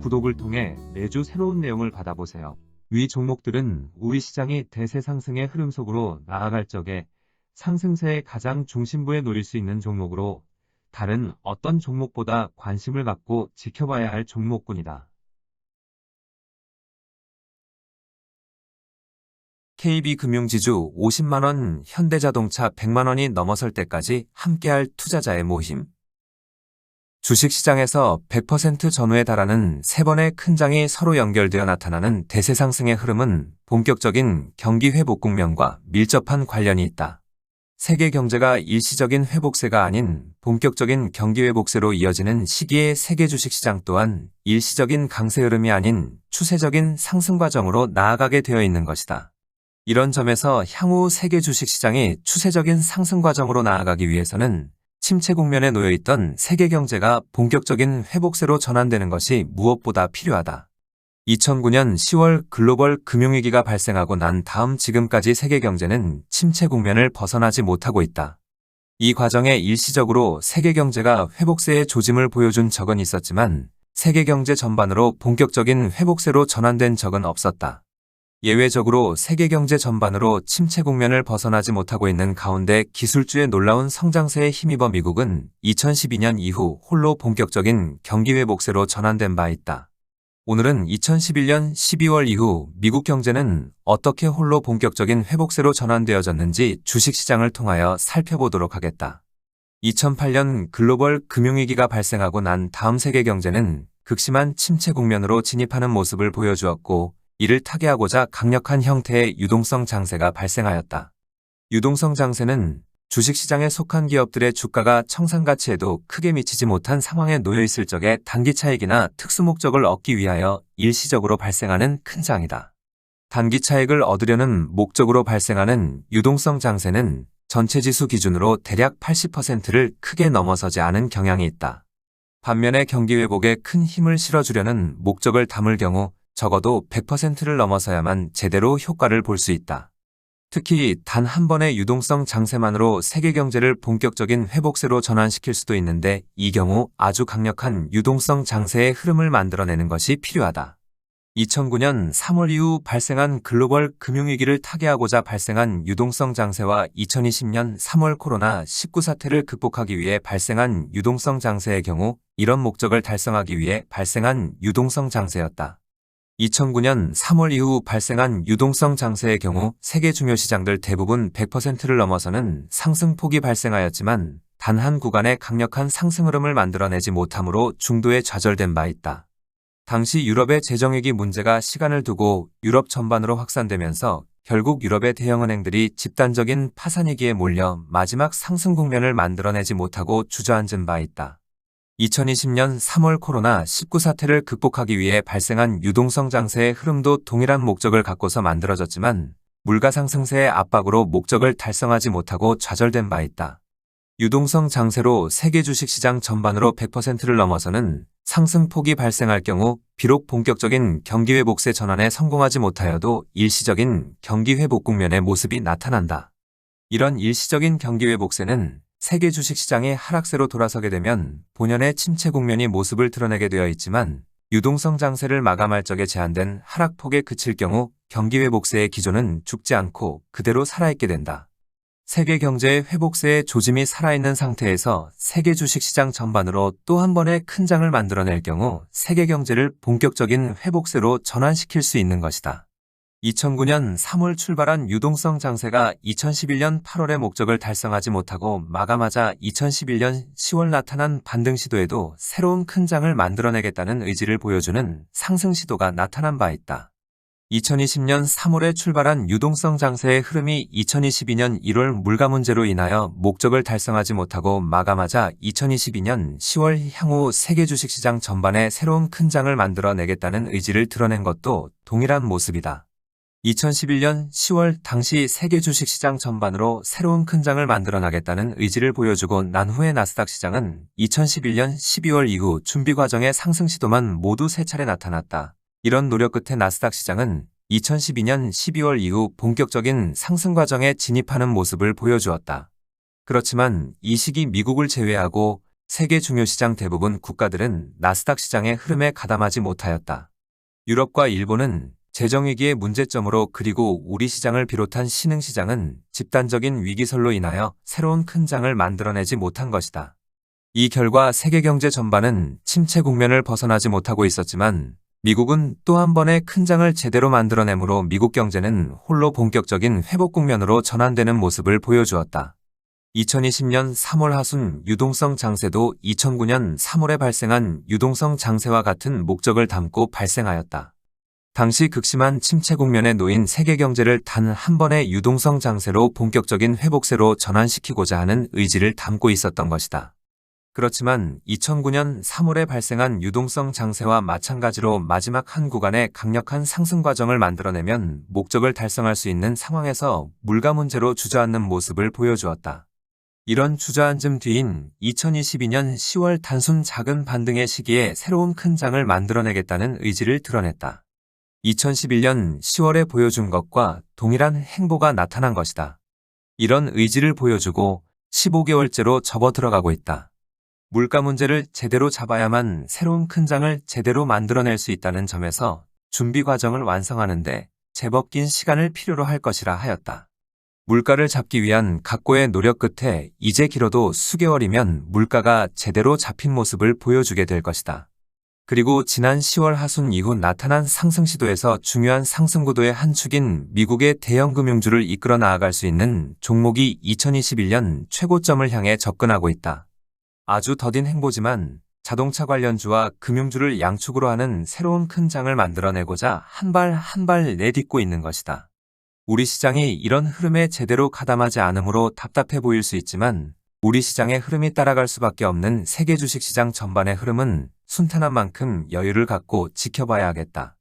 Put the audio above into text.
구독을 통해 매주 새로운 내용을 받아보세요. 위 종목들은 우리 시장이 대세 상승의 흐름 속으로 나아갈 적에 상승세의 가장 중심부에 놓일 수 있는 종목으로 다른 어떤 종목보다 관심을 갖고 지켜봐야 할 종목군이다. KB금융지주 50만원, 현대자동차 100만원이 넘어설 때까지 함께할 투자자의 모임. 주식시장에서 100% 전후에 달하는 3번의 큰 장이 서로 연결되어 나타나는 대세 상승의 흐름은 본격적인 경기 회복 국면과 밀접한 관련이 있다. 세계 경제가 일시적인 회복세가 아닌 본격적인 경기 회복세로 이어지는 시기에 세계 주식시장 또한 일시적인 강세 흐름이 아닌 추세적인 상승 과정으로 나아가게 되어 있는 것이다. 이런 점에서 향후 세계 주식시장이 추세적인 상승 과정으로 나아가기 위해서는 침체 국면에 놓여있던 세계 경제가 본격적인 회복세로 전환되는 것이 무엇보다 필요하다. 2009년 10월 글로벌 금융위기가 발생하고 난 다음 지금까지 세계 경제는 침체 국면을 벗어나지 못하고 있다. 이 과정에 일시적으로 세계 경제가 회복세의 조짐을 보여준 적은 있었지만 세계 경제 전반으로 본격적인 회복세로 전환된 적은 없었다. 예외적으로 세계 경제 전반으로 침체 국면을 벗어나지 못하고 있는 가운데 기술주의 놀라운 성장세에 힘입어 미국은 2012년 이후 홀로 본격적인 경기 회복세로 전환된 바 있다. 오늘은 2011년 12월 이후 미국 경제는 어떻게 홀로 본격적인 회복세로 전환되어졌는지 주식시장을 통하여 살펴보도록 하겠다. 2008년 글로벌 금융위기가 발생하고 난 다음 세계 경제는 극심한 침체 국면으로 진입하는 모습을 보여주었고 이를 타개하고자 강력한 형태의 유동성 장세가 발생하였다. 유동성 장세는 주식시장에 속한 기업들의 주가가 청산가치에도 크게 미치지 못한 상황에 놓여 있을 적에 단기 차익이나 특수 목적을 얻기 위하여 일시적으로 발생하는 큰 장이다. 단기 차익을 얻으려는 목적으로 발생하는 유동성 장세는 전체 지수 기준으로 대략 80%를 크게 넘어서지 않은 경향이 있다. 반면에 경기 회복에 큰 힘을 실어주려는 목적을 담을 경우 적어도 100%를 넘어서야만 제대로 효과를 볼 수 있다. 특히 단 한 번의 유동성 장세만으로 세계 경제를 본격적인 회복세로 전환시킬 수도 있는데 이 경우 아주 강력한 유동성 장세의 흐름을 만들어내는 것이 필요하다. 2009년 3월 이후 발생한 글로벌 금융위기를 타개하고자 발생한 유동성 장세와 2020년 3월 코로나19 사태를 극복하기 위해 발생한 유동성 장세의 경우 이런 목적을 달성하기 위해 발생한 유동성 장세였다. 2009년 3월 이후 발생한 유동성 장세의 경우 세계 중요 시장들 대부분 100%를 넘어서는 상승폭이 발생하였지만 단 한 구간의 강력한 상승 흐름을 만들어내지 못함으로 중도에 좌절된 바 있다. 당시 유럽의 재정위기 문제가 시간을 두고 유럽 전반으로 확산되면서 결국 유럽의 대형은행들이 집단적인 파산위기에 몰려 마지막 상승 국면을 만들어내지 못하고 주저앉은 바 있다. 2020년 3월 코로나19 사태를 극복하기 위해 발생한 유동성 장세의 흐름도 동일한 목적을 갖고서 만들어졌지만 물가 상승세의 압박으로 목적을 달성하지 못하고 좌절된 바 있다. 유동성 장세로 세계 주식시장 전반으로 100%를 넘어서는 상승폭이 발생할 경우 비록 본격적인 경기 회복세 전환에 성공하지 못하여도 일시적인 경기 회복 국면의 모습이 나타난다. 이런 일시적인 경기 회복세는 세계 주식시장이 하락세로 돌아서게 되면 본연의 침체 국면이 모습을 드러내게 되어 있지만 유동성 장세를 마감할 적에 제한된 하락폭에 그칠 경우 경기 회복세의 기조는 죽지 않고 그대로 살아있게 된다. 세계 경제의 회복세의 조짐이 살아있는 상태에서 세계 주식시장 전반으로 또 한 번의 큰 장을 만들어낼 경우 세계 경제를 본격적인 회복세로 전환시킬 수 있는 것이다. 2009년 3월 출발한 유동성 장세가 2011년 8월의 목적을 달성하지 못하고 마감하자 2011년 10월 나타난 반등 시도에도 새로운 큰 장을 만들어내겠다는 의지를 보여주는 상승 시도가 나타난 바 있다. 2020년 3월에 출발한 유동성 장세의 흐름이 2022년 1월 물가 문제로 인하여 목적을 달성하지 못하고 마감하자 2022년 10월 향후 세계 주식시장 전반에 새로운 큰 장을 만들어내겠다는 의지를 드러낸 것도 동일한 모습이다. 2011년 10월 당시 세계 주식시장 전반으로 새로운 큰 장을 만들어 나겠다는 의지를 보여주고 난 후에 나스닥 시장은 2011년 12월 이후 준비 과정의 상승 시도만 모두 3차례 나타났다. 이런 노력 끝에 나스닥 시장은 2012년 12월 이후 본격적인 상승 과정에 진입하는 모습을 보여주었다. 그렇지만 이 시기 미국을 제외하고 세계 중요 시장 대부분 국가들은 나스닥 시장의 흐름에 가담하지 못하였다. 유럽과 일본은 재정위기의 문제점으로 그리고 우리 시장을 비롯한 신흥시장은 집단적인 위기설로 인하여 새로운 큰 장을 만들어내지 못한 것이다. 이 결과 세계 경제 전반은 침체 국면을 벗어나지 못하고 있었지만 미국은 또 한 번의 큰 장을 제대로 만들어내므로 미국 경제는 홀로 본격적인 회복 국면으로 전환되는 모습을 보여주었다. 2020년 3월 하순 유동성 장세도 2009년 3월에 발생한 유동성 장세와 같은 목적을 담고 발생하였다. 당시 극심한 침체 국면에 놓인 세계 경제를 단 한 번의 유동성 장세로 본격적인 회복세로 전환시키고자 하는 의지를 담고 있었던 것이다. 그렇지만 2009년 3월에 발생한 유동성 장세와 마찬가지로 마지막 한 구간에 강력한 상승 과정을 만들어내면 목적을 달성할 수 있는 상황에서 물가 문제로 주저앉는 모습을 보여주었다. 이런 주저앉음 뒤인 2022년 10월 단순 작은 반등의 시기에 새로운 큰 장을 만들어내겠다는 의지를 드러냈다. 2011년 10월에 보여준 것과 동일한 행보가 나타난 것이다. 이런 의지를 보여주고 15개월째로 접어들어가고 있다. 물가 문제를 제대로 잡아야만 새로운 큰 장을 제대로 만들어낼 수 있다는 점에서 준비 과정을 완성하는데 제법 긴 시간을 필요로 할 것이라 하였다. 물가를 잡기 위한 각고의 노력 끝에 이제 길어도 수개월이면 물가가 제대로 잡힌 모습을 보여주게 될 것이다. 그리고 지난 10월 하순 이후 나타난 상승 시도에서 중요한 상승 구도의 한 축인 미국의 대형 금융주를 이끌어 나아갈 수 있는 종목이 2021년 최고점을 향해 접근하고 있다. 아주 더딘 행보지만 자동차 관련주와 금융주를 양축으로 하는 새로운 큰 장을 만들어내고자 한 발 한 발 내딛고 있는 것이다. 우리 시장이 이런 흐름에 제대로 가담하지 않으므로 답답해 보일 수 있지만 우리 시장의 흐름이 따라갈 수밖에 없는 세계 주식시장 전반의 흐름은 순탄한 만큼 여유를 갖고 지켜봐야 하겠다.